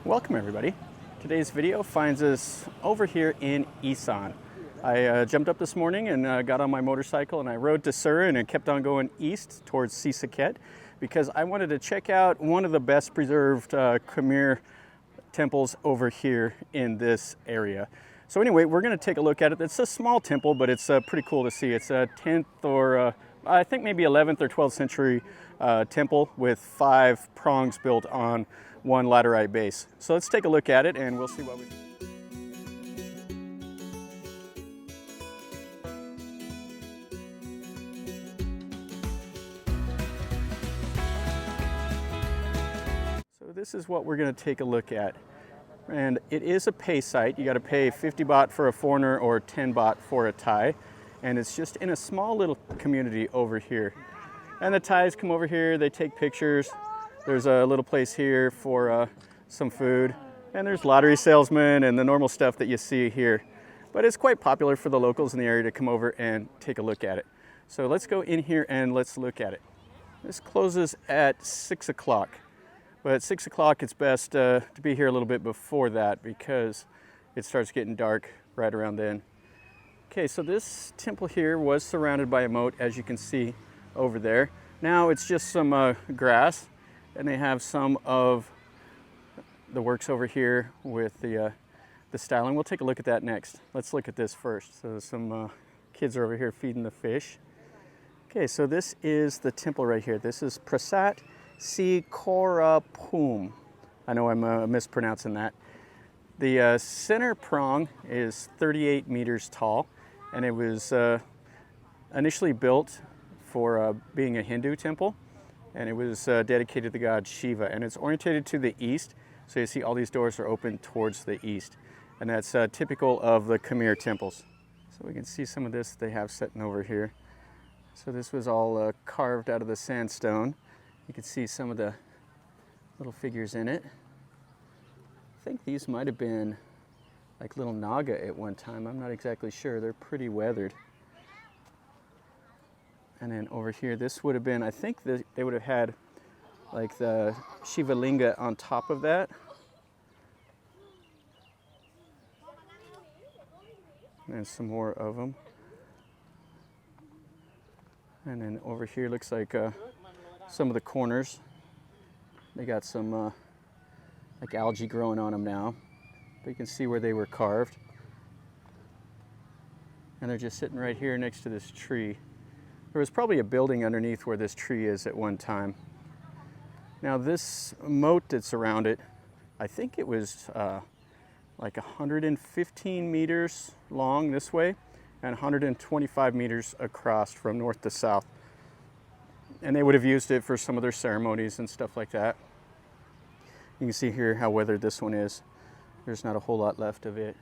Welcome everybody. Today's video finds us over here in Isan. I jumped up this morning and got on my motorcycle and I rode to Surin and kept on going east towards Sisaket because I wanted to check out one of the best preserved Khmer temples over here in this area. So anyway, we're going to take a look at it. It's a small temple, but it's pretty cool to see. It's a 10th or I think maybe 11th or 12th century temple with 5 prongs built on one laterite base. So let's take a look at it and we'll see what we see. So this is what we're going to take a look at. And it is a pay site. You got to pay 50 baht for a foreigner or 10 baht for a Thai. And it's just in a small little community over here. And the Thais come over here, they take pictures. There's a little place here for some food. And there's lottery salesmen and the normal stuff that you see here. But it's quite popular for the locals in the area to come over and take a look at it. So let's go in here and let's look at it. This closes at 6 o'clock. But at 6 o'clock, it's best to be here a little bit before that because it starts getting dark right around then. Okay, so this temple here was surrounded by a moat, as you can see over there. Now it's just some grass, and they have some of the works over here with the styling. We'll take a look at that next. Let's look at this first. So some kids are over here feeding the fish. Okay, so this is the temple right here. This is Prasat Sikhoraphum. I know I'm mispronouncing that. The center prong is 38 meters tall, and it was initially built for being a Hindu temple, and it was dedicated to the God Shiva, and it's orientated to the east, so you see all these doors are open towards the east, and that's typical of the Khmer temples. So we can see some of this they have sitting over here. So this was all carved out of the sandstone. You can see some of the little figures in it. I think these might have been like little Naga at one time. I'm not exactly sure. They're pretty weathered. And then over here, this would have been, I think they would have had like the Shiva linga on top of that. And some more of them. And then over here looks like some of the corners. They got some like algae growing on them now. But you can see where they were carved. And they're just sitting right here next to this tree. There was probably a building underneath where this tree is at one time. Now this moat that's around it, I think it was like 115 meters long this way and 125 meters across from north to south. And they would have used it for some of their ceremonies and stuff like that. You can see here how weathered this one is. There's not a whole lot left of it.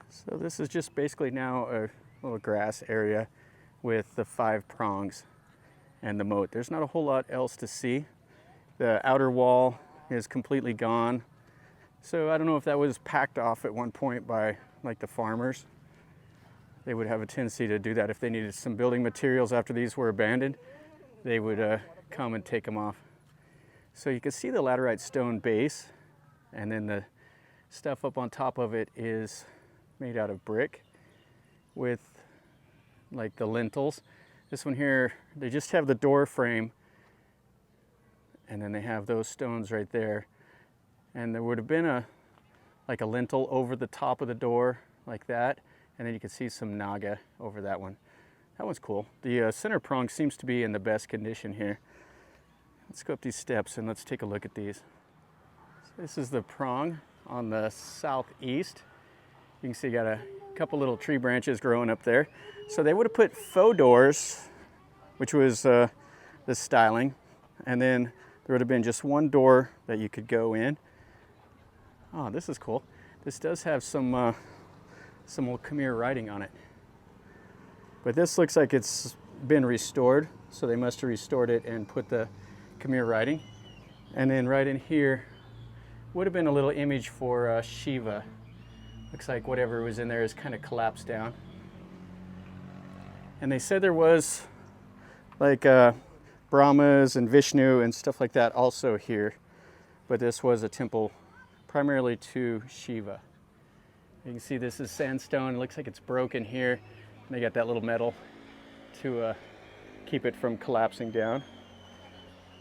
So this is just basically now a little grass area with the 5 prongs and the moat. There's not a whole lot else to see. The outer wall is completely gone. So I don't know if that was packed off at one point by like the farmers. They would have a tendency to do that if they needed some building materials after these were abandoned. They would come and take them off. So you can see the laterite stone base, and then the stuff up on top of it is made out of brick with like the lintels. This one here, they just have the door frame, and then they have those stones right there. And there would have been like a lintel over the top of the door like that, and then you can see some Naga over that one. That one's cool. The center prong seems to be in the best condition here. Let's go up these steps and let's take a look at these. So this is the prong on the southeast. You can see you got a couple little tree branches growing up there. So they would have put faux doors, which was the styling, and then there would have been just one door that you could go in. Oh, this is cool. This does have some old Khmer writing on it. But this looks like it's been restored, so they must have restored it and put the Khmer writing. And then right in here would have been a little image for Shiva. Looks like whatever was in there is kind of collapsed down. And they said there was like Brahmas and Vishnu and stuff like that also here. But this was a temple primarily to Shiva. You can see this is sandstone. It looks like it's broken here. And they got that little metal to keep it from collapsing down.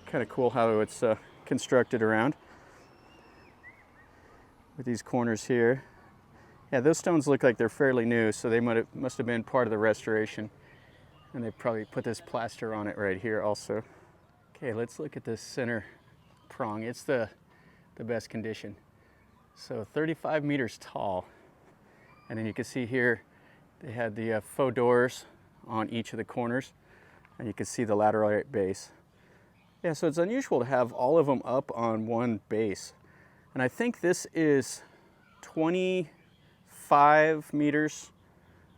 Kind of cool how it's constructed around with these corners here. Yeah, those stones look like they're fairly new, so they must have been part of the restoration. And they probably put this plaster on it right here also. Okay, let's look at this center prong. It's the best condition. So 35 meters tall. And then you can see here, they had the faux doors on each of the corners. And you can see the laterite base. Yeah, so it's unusual to have all of them up on one base. And I think this is 25 meters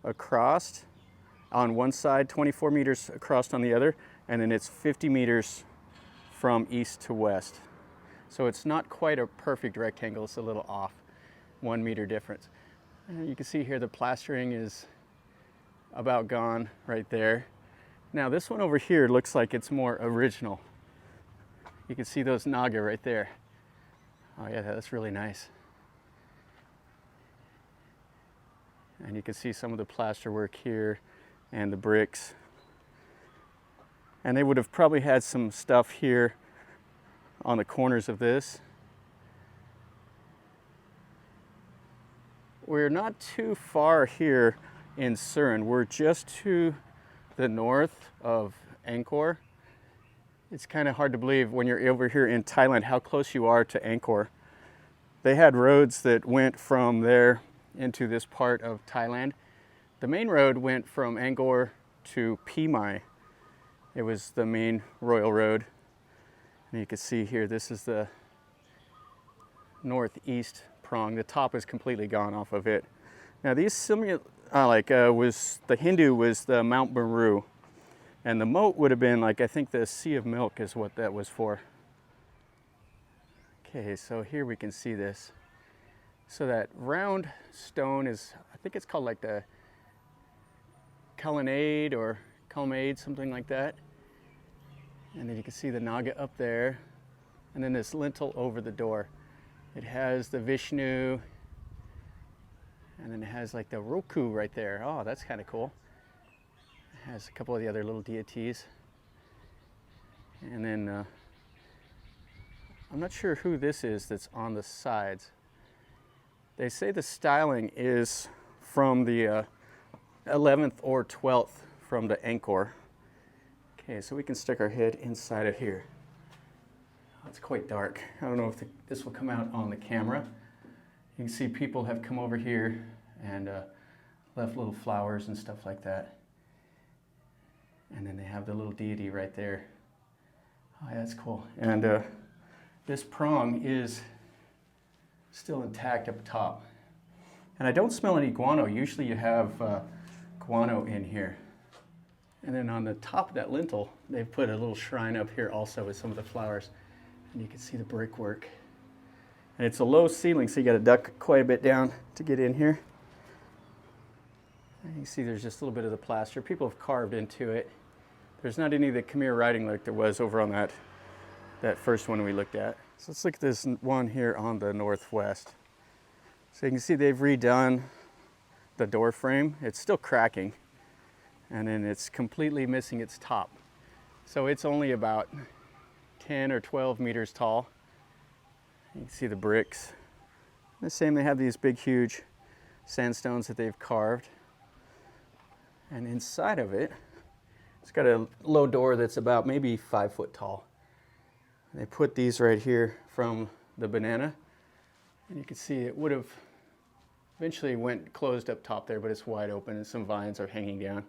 across on one side, 24 meters across on the other, and then it's 50 meters from east to west. So it's not quite a perfect rectangle, it's a little off, 1 meter difference. And you can see here the plastering is about gone right there. Now this one over here looks like it's more original. You can see those naga right there. Oh yeah, that's really nice. And you can see some of the plaster work here and the bricks. And they would have probably had some stuff here on the corners of this. We're not too far here in Surin. We're just to the north of Angkor. It's kind of hard to believe when you're over here in Thailand how close you are to Angkor. They had roads that went from there into this part of Thailand. The main road went from Angkor to Phimai. It was the main royal road. And you can see here, this is the northeast prong. The top is completely gone off of it. Now these was the Hindu was the Mount Meru. And the moat would have been like, I think the Sea of Milk is what that was for. Okay, so here we can see this. So that round stone is, I think it's called like the colonnade or colonnade, something like that. And then you can see the naga up there. And then this lintel over the door. It has the Vishnu. And then it has like the Roku right there. Oh, that's kind of cool. Has a couple of the other little deities. And then I'm not sure who this is that's on the sides. They say the styling is from the 11th or 12th from the Angkor. Okay, so we can stick our head inside of here. Oh, it's quite dark. I don't know if this will come out on the camera. You can see people have come over here and left little flowers and stuff like that. And then they have the little deity right there. Oh, yeah, that's cool. And this prong is still intact up top. And I don't smell any guano. Usually you have guano in here. And then on the top of that lintel, they've put a little shrine up here also with some of the flowers. And you can see the brickwork. And it's a low ceiling, so you got to duck quite a bit down to get in here. And you can see there's just a little bit of the plaster. People have carved into it. There's not any of the Khmer writing like there was over on that first one we looked at. So let's look at this one here on the northwest. So you can see they've redone the door frame. It's still cracking. And then it's completely missing its top. So it's only about 10 or 12 meters tall. You can see the bricks. The same, they have these big, huge sandstones that they've carved. And inside of it, it's got a low door that's about maybe 5 foot tall. And they put these right here from the banana. And you can see it would have eventually went closed up top there, but it's wide open and some vines are hanging down.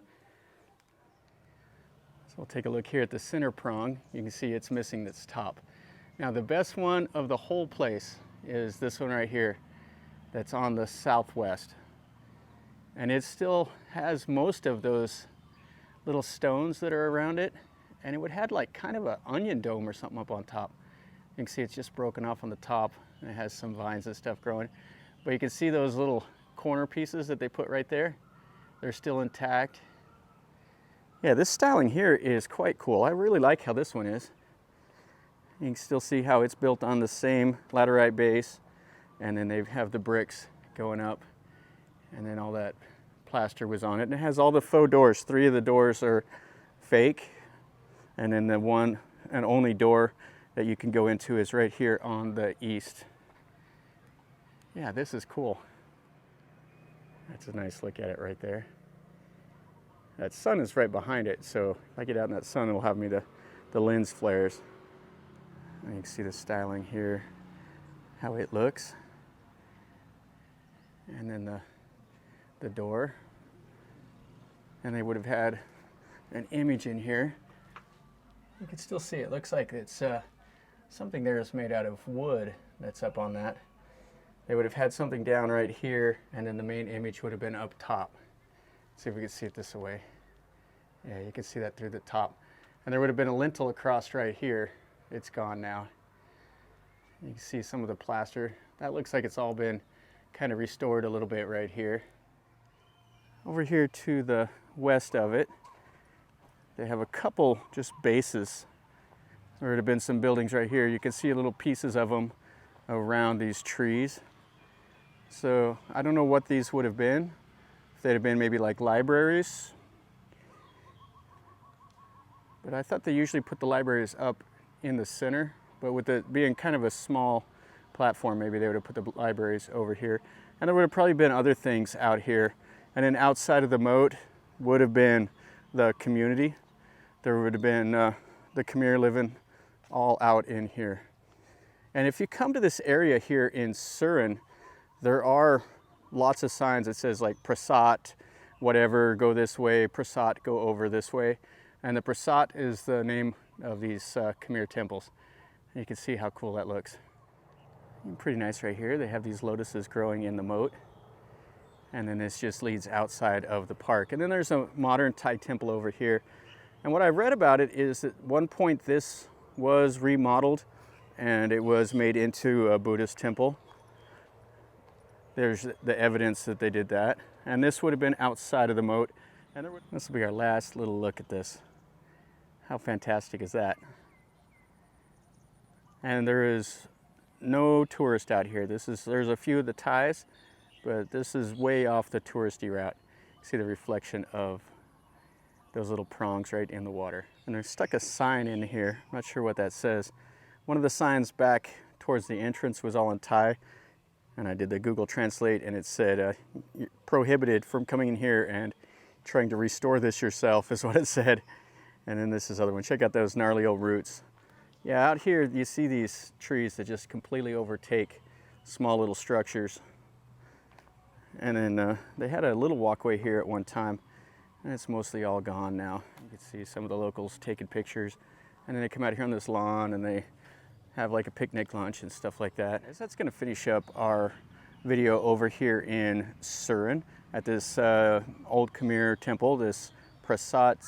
So we'll take a look here at the center prong. You can see it's missing its top. Now the best one of the whole place is this one right here that's on the southwest. And it still has most of those little stones that are around it. And it would have like kind of an onion dome or something up on top. You can see it's just broken off on the top and it has some vines and stuff growing. But you can see those little corner pieces that they put right there. They're still intact. Yeah, this styling here is quite cool. I really like how this one is. You can still see how it's built on the same laterite base. and then they have the bricks going up, and then all that plaster was on it. And it has all the faux doors. 3 of the doors are fake, and then the one and only door that you can go into is right here on the east. Yeah, this is cool. That's a nice look at it right there. That sun is right behind it, so if I get out in that sun, it'll have me the lens flares. And you can see the styling here, how it looks. And then the door. And they would have had an image in here. You can still see it. Looks like it's something there is made out of wood that's up on that. They would have had something down right here, and then the main image would have been up top. Let's see if we can see it this way. Yeah, you can see that through the top. And there would have been a lintel across right here. It's gone now. You can see some of the plaster. That looks like it's all been kind of restored a little bit right here. Over here to the west of it, they have a couple just bases. There would have been some buildings right here. You can see little pieces of them around these trees. So I don't know what these would have been. If they'd have been maybe like libraries. But I thought they usually put the libraries up in the center. But with it being kind of a small platform, maybe they would have put the libraries over here. And there would have probably been other things out here. And then outside of the moat would have been the community. There would have been the Khmer living all out in here. And if you come to this area here in Surin, there are lots of signs that says like Prasat, whatever, go this way, Prasat, go over this way. And the Prasat is the name of these Khmer temples. And you can see how cool that looks. Pretty nice right here. They have these lotuses growing in the moat. And then this just leads outside of the park. And then there's a modern Thai temple over here. And what I read about it is at one point this was remodeled and it was made into a Buddhist temple. There's the evidence that they did that. And this would have been outside of the moat. And this will be our last little look at this. How fantastic is that? And there is no tourist out here. There's a few of the Thais, but this is way off the touristy route. You see the reflection of those little prongs right in the water. And they've stuck a sign in here. I'm not sure what that says. One of the signs back towards the entrance was all in Thai, and I did the Google Translate, and it said, "You're prohibited from coming in here and trying to restore this yourself," is what it said. And then this is the other one. Check out those gnarly old roots. Yeah, out here you see these trees that just completely overtake small little structures. And then they had a little walkway here at one time, and it's mostly all gone now. You can see some of the locals taking pictures, and then they come out here on this lawn and they have like a picnic lunch and stuff like that. So that's going to finish up our video over here in Surin at this old Khmer temple, this Prasat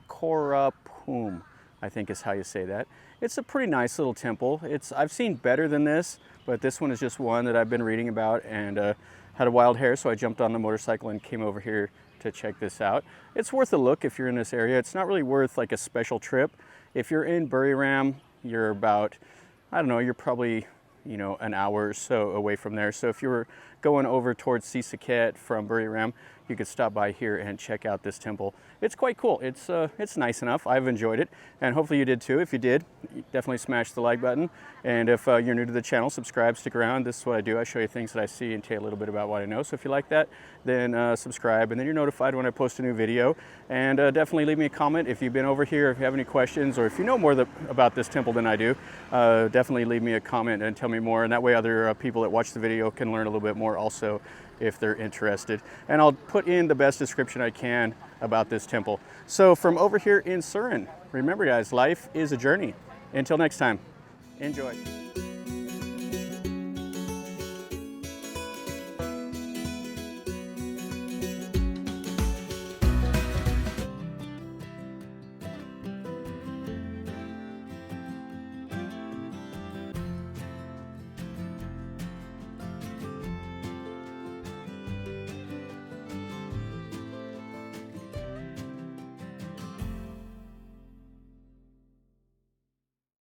Sikhoraphum, I think is how you say that. It's a pretty nice little temple. I've seen better than this, but this one is just one that I've been reading about, and had a wild hair, so I jumped on the motorcycle and came over here to check this out. It's worth a look if you're in this area. It's not really worth like a special trip. If you're in Buriram, you're about, I don't know, you're probably, an hour or so away from there. So if you were going over towards Sisaket from Buriram, you could stop by here and check out this temple. It's quite cool. It's nice enough. I've enjoyed it, and hopefully you did too. If you did, definitely smash the like button. And if you're new to the channel, subscribe, stick around. This is what I do. I show you things that I see and tell you a little bit about what I know. So if you like that, then subscribe, and then you're notified when I post a new video. And definitely leave me a comment if you've been over here, if you have any questions, or if you know more about this temple than I do. Definitely leave me a comment and tell me more, and that way other people that watch the video can learn a little bit more also if they're interested. And I'll put in the best description I can about this temple. So from over here in Surin, remember guys, life is a journey. Until next time, enjoy.